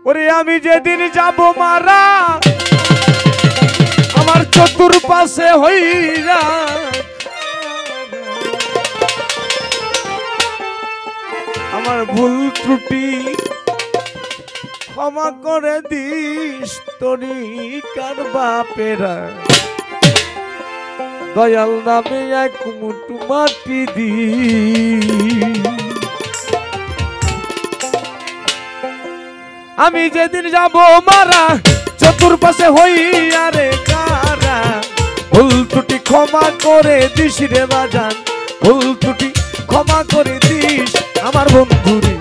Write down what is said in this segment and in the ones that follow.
ওরে আমি যেদিন যাব মারা আমার চতুর্পাশে হইরা আমার ভুল ত্রুটি ক্ষমা করে দিস তোরি কার বাপেরা দয়াল নামে এক মুঠো মাটি দি আমি যেদিন যাব মারা চতুর্পাশে হইয়া রে কারা ভুল ত্রুটি ক্ষমা করে দিস রে বাজান ভুল ত্রুটি ক্ষমা করে দিস আমার বন্ধুরে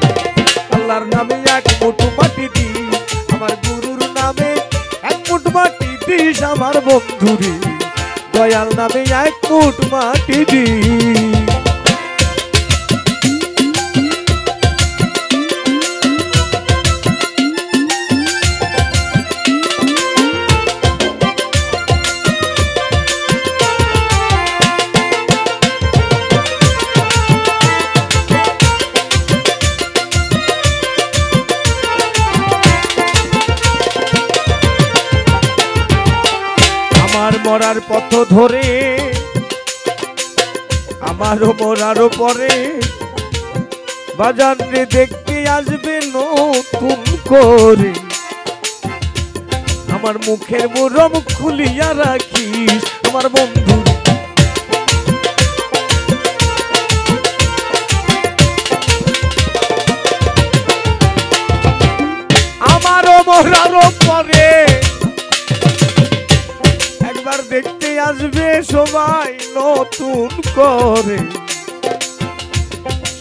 আল্লাহর নামে এক মুঠো মাটি দি আমার গুরুর নামে এক মুঠো মাটি দিস আমার বন্ধুরে দয়াল নামে এক মুঠো মাটি দি মরার পথ ধরে আমারও মরার পরে বাজার রে দেখতে আসবে নতুন করে আমার মুখের মুরম খুলিয়া রাখিস আমার বন্ধু আমারও মরার পরে দেখতে আসবে সবাই নতুন করে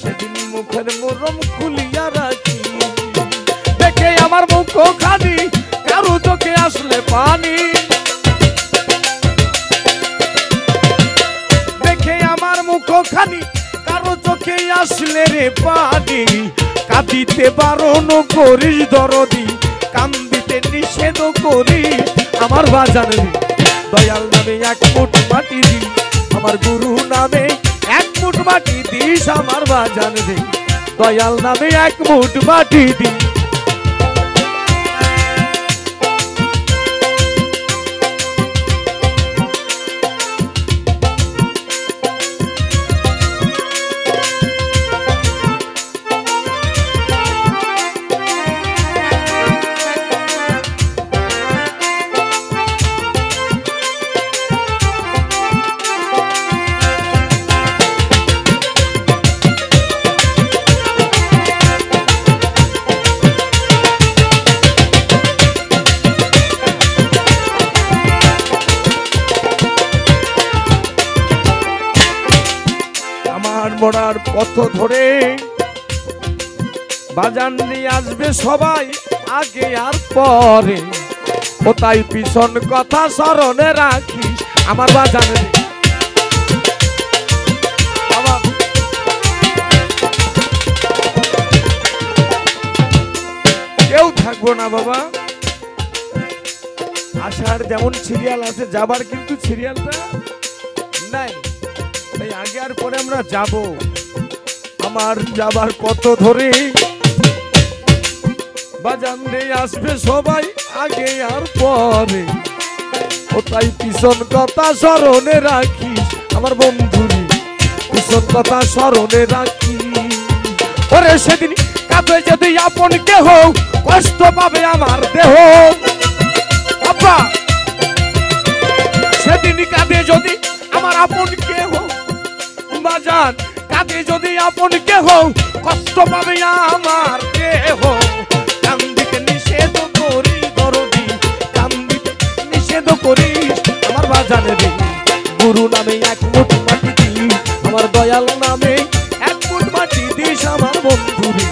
সেদিন মুখের মরম খুলিয়া রাখি দেখে আমার মুখ খানি কারো চোখে আসলে পানি দেখে আমার মুখ খানি কারো চোখে আসলে রে পানি কাঁদিতে বারণ করিস দরদি কান্দিতে নিষেধ করিস আমার বাজারে দয়াল নামে এক মুঠো মাটি দি আমার গুরু নামে এক মুঠো মাটি দিস আমার বাজান রে দয়াল নামে এক মুঠো মাটি দি মরার পথ ধরে বাজান নিয়ে আসবে সবাই আগে আর পরে ও তাই পিছন কথা স্মরণে রাখিস আমার বাজান কেউ থাকবো না বাবা আসার যেমন সিরিয়াল আছে যাবার কিন্তু সিরিয়ালটা নাই তাই আগে আর পরে আমরা যাব আমার যাবার পথ ধরে বাজান রে আসবে সবাই আগে আর পরে ও তাই পিছন কথা স্মরণে রাখিস আমার বন্ধুরে পিছন কথা স্মরণে রাখি ওরে সেদিন কাঁদে যদি আপন কেহ কষ্ট পাবে আমার দেহ আব্বা সেদিন কাঁদে যদি আমার আপন কেহ বাজান কাঁদে যদি আপন কেহ কষ্ট পাবে আমার দেহ কান্দিতে নিষেধ করি দরদি কান্দিতে নিষেধ করিস আমার বাজানে রে গুরু নামে এক মুঠো মাটি দিস আমার দয়াল নামে এক মুঠো মাটি দিস আমার বন্ধুরে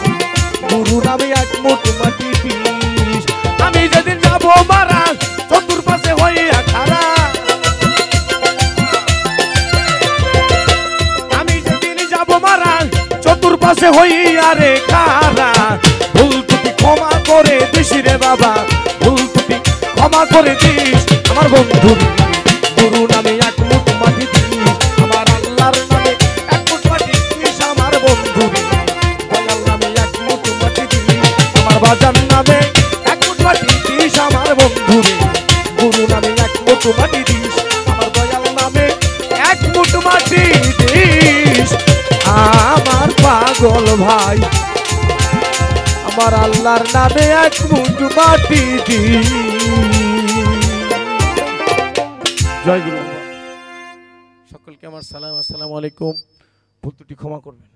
গুরু নামে এক মুঠো মাটি দিস আমি যেদিন যাবো মারা চতুর্পাশে হইয়া খারা চতুর্পাশে হইয়া রে খারা ভুল ত্রুটি ক্ষমা করে দিস রে বাবা ভুল ত্রুটি ক্ষমা করে দিস আমার বন্ধু গুরু নামে এক মুঠো মাটি দিস আমার আল্লাহর নামে এক মুঠো মাটি দিস আমার বন্ধু দয়াল নামে এক মুঠো মাটি দিস আমার বাজান নামে মুঠো মাটি দিস আমার দয়াল নামে এক মুঠো মাটি দিস আমার পাগল ভাই আমার আল্লাহর নামে এক মুঠো মাটি দিস। জয় গুরু। সকলকে আমার সালাম, আসসালামু আলাইকুম। ভুল ত্রুটি ক্ষমা করবেন।